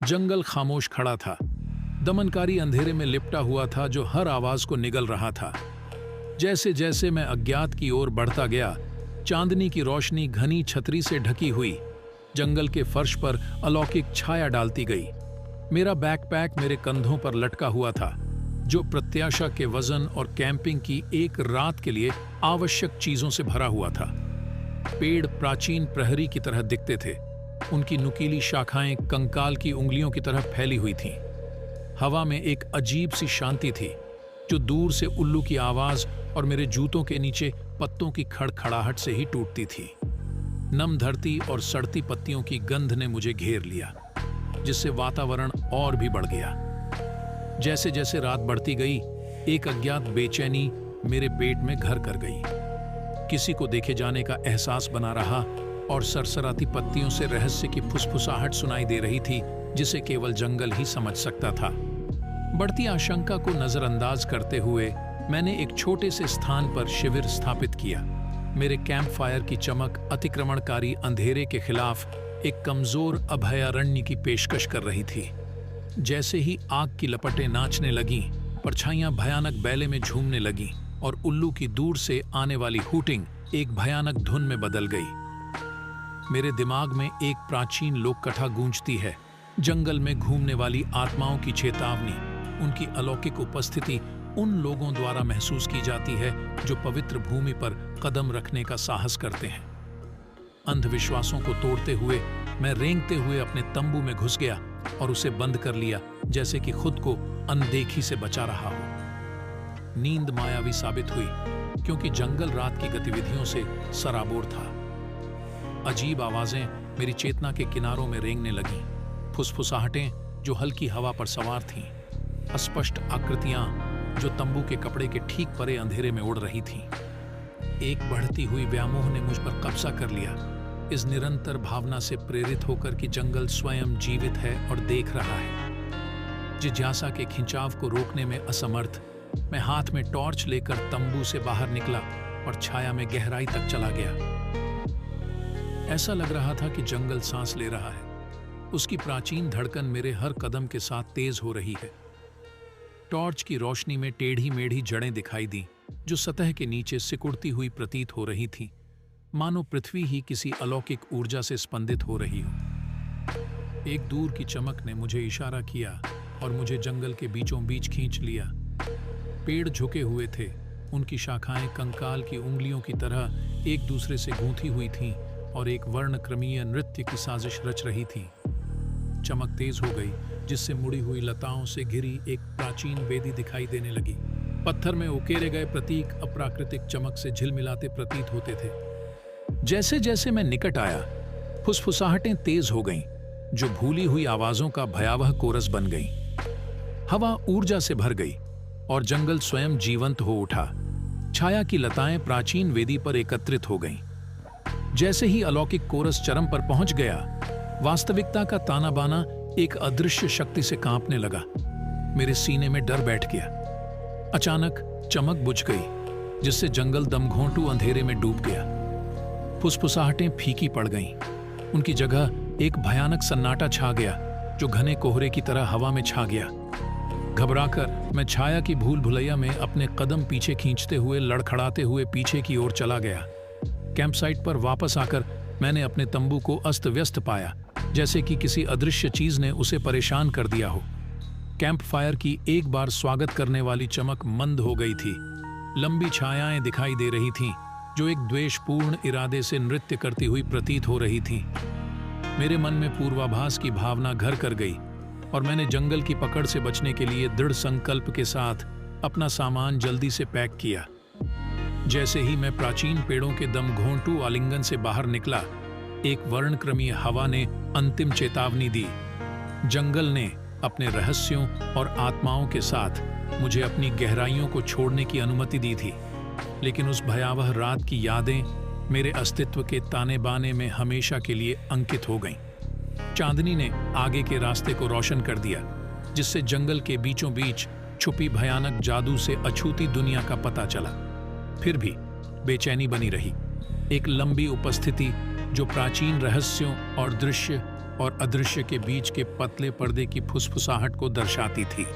जंगल खामोश खड़ा था, दमनकारी अंधेरे में लिपटा हुआ था जो हर आवाज को निगल रहा था। जैसे जैसे मैं अज्ञात की ओर बढ़ता गया, चांदनी की रोशनी घनी छतरी से ढकी हुई जंगल के फर्श पर अलौकिक छाया डालती गई। मेरा बैकपैक मेरे कंधों पर लटका हुआ था, जो प्रत्याशा के वजन और कैंपिंग की एक रात के लिए आवश्यक चीजों से भरा हुआ था। पेड़ प्राचीन प्रहरी की तरह दिखते थे, उनकी नुकीली शाखाएं कंकाल की उंगलियों की तरह फैली हुई थीं। हवा में एक अजीब सी शांति थी, जो दूर से उल्लू की आवाज और मेरे जूतों के नीचे पत्तों की खड़खड़ाहट से ही टूटती थी। नम धरती और सड़ती पत्तियों की गंध ने मुझे घेर लिया, जिससे वातावरण और भी बढ़ गया। जैसे जैसे रात बढ़ती गई, एक अज्ञात बेचैनी मेरे पेट में घर कर गई। किसी को देखे जाने का एहसास बना रहा और सरसराती पत्तियों से रहस्य की फुसफुसाहट सुनाई दे रही थी, जिसे केवल जंगल ही समझ सकता था। बढ़ती आशंका को नजरअंदाज करते हुए मैंने एक छोटे से स्थान पर शिविर स्थापित किया। मेरे कैंप फायर की चमक अतिक्रमणकारी अंधेरे के खिलाफ एक कमजोर अभयारण्य की पेशकश कर रही थी। जैसे ही आग की लपटें नाचने लगीं, परछाइयां भयानक बैले में झूमने लगीं और उल्लू की दूर से आने वाली हूटिंग एक भयानक धुन में बदल गई। मेरे दिमाग में एक प्राचीन लोक कथा गूंजती है, जंगल में घूमने वाली आत्माओं की चेतावनी। उनकी अलौकिक उपस्थिति उन लोगों द्वारा महसूस की जाती है जो पवित्र भूमि पर कदम रखने का साहस करते हैं। अंधविश्वासों को तोड़ते हुए मैं रेंगते हुए अपने तंबू में घुस गया और उसे बंद कर लिया, जैसे कि खुद को अनदेखी से बचा रहा हो। नींद मायावी साबित हुई, क्योंकि जंगल रात की गतिविधियों से सराबोर था। अजीब आवाजें मेरी चेतना के किनारों में रेंगने लगीं, फुसफुसाहटें जो हल्की हवा पर सवार थीं, अस्पष्ट आकृतियां जो तंबू के कपड़े के ठीक परे अंधेरे में उड़ रही थीं। एक बढ़ती हुई व्यामोह ने मुझ पर कब्जा कर लिया, इस निरंतर भावना से प्रेरित होकर कि जंगल स्वयं जीवित है और देख रहा है। जिज्ञासा के खिंचाव को रोकने में असमर्थ, मैं हाथ में टॉर्च लेकर तंबू से बाहर निकला और छाया में गहराई तक चला गया। ऐसा लग रहा था कि जंगल सांस ले रहा है, उसकी प्राचीन धड़कन मेरे हर कदम के साथ तेज हो रही है। टॉर्च की रोशनी में टेढ़ी मेढ़ी जड़ें दिखाई दी, जो सतह के नीचे सिकुड़ती हुई प्रतीत हो रही थी, मानो पृथ्वी ही किसी अलौकिक ऊर्जा से स्पंदित हो रही हो। एक दूर की चमक ने मुझे इशारा किया और मुझे जंगल के बीचों बीच खींच लिया। पेड़ झुके हुए थे, उनकी शाखाएं कंकाल की उंगलियों की तरह एक दूसरे से गूंथी हुई थीं और एक वर्णक्रमीय नृत्य की साजिश रच रही थी। चमक तेज हो गई, जिससे मुड़ी हुई लताओं से घिरी एक प्राचीन वेदी दिखाई देने लगी। पत्थर में उकेरे गए प्रतीक अप्राकृतिक चमक से झिलमिलाते प्रतीत होते थे। जैसे जैसे मैं निकट आया, फुसफुसाहटें तेज हो गईं, जो भूली हुई आवाजों का भयावह कोरस बन गईं। हवा ऊर्जा से भर गई और जंगल स्वयं जीवंत हो उठा। छाया की लताएं प्राचीन वेदी पर एकत्रित हो गईं। जैसे ही अलौकिक कोरस चरम पर पहुंच गया, वास्तविकता का ताना बाना एक अदृश्य शक्ति से कांपने लगा। मेरे सीने में डर बैठ गया। अचानक चमक बुझ गई, जिससे जंगल दमघोंटू अंधेरे में डूब गया। फुसफुसाहटें फीकी पड़ गईं। उनकी जगह एक भयानक सन्नाटा छा गया, जो घने कोहरे की तरह हवा में छा गया। घबराकर मैं छाया की भूल भुलैया में अपने कदम पीछे खींचते हुए लड़खड़ाते हुए पीछे की ओर चला गया। कैंपसाइट पर वापस आकर मैंने अपने तंबू को अस्त व्यस्त पाया, जैसे कि किसी अदृश्य चीज ने उसे परेशान कर दिया हो। कैंप फायर की एक बार स्वागत करने वाली चमक मंद हो गई थी। लंबी छायाएं दिखाई दे रही थीं, जो एक द्वेषपूर्ण इरादे से नृत्य करती हुई प्रतीत हो रही थीं। मेरे मन में पूर्वाभास की भावना घर कर गई और मैंने जंगल की पकड़ से बचने के लिए दृढ़ संकल्प के साथ अपना सामान जल्दी से पैक किया। जैसे ही मैं प्राचीन पेड़ों के दमघोंटू आलिंगन से बाहर निकला, एक वर्णक्रमीय हवा ने अंतिम चेतावनी दी। जंगल ने अपने रहस्यों और आत्माओं के साथ मुझे अपनी गहराइयों को छोड़ने की अनुमति दी थी, लेकिन उस भयावह रात की यादें मेरे अस्तित्व के ताने बाने में हमेशा के लिए अंकित हो गईं। चांदनी ने आगे के रास्ते को रोशन कर दिया, जिससे जंगल के बीचों बीच छुपी भयानक जादू से अछूती दुनिया का पता चला। फिर भी बेचैनी बनी रही, एक लंबी उपस्थिति जो प्राचीन रहस्यों और दृश्य और अदृश्य के बीच के पतले पर्दे की फुसफुसाहट को दर्शाती थी।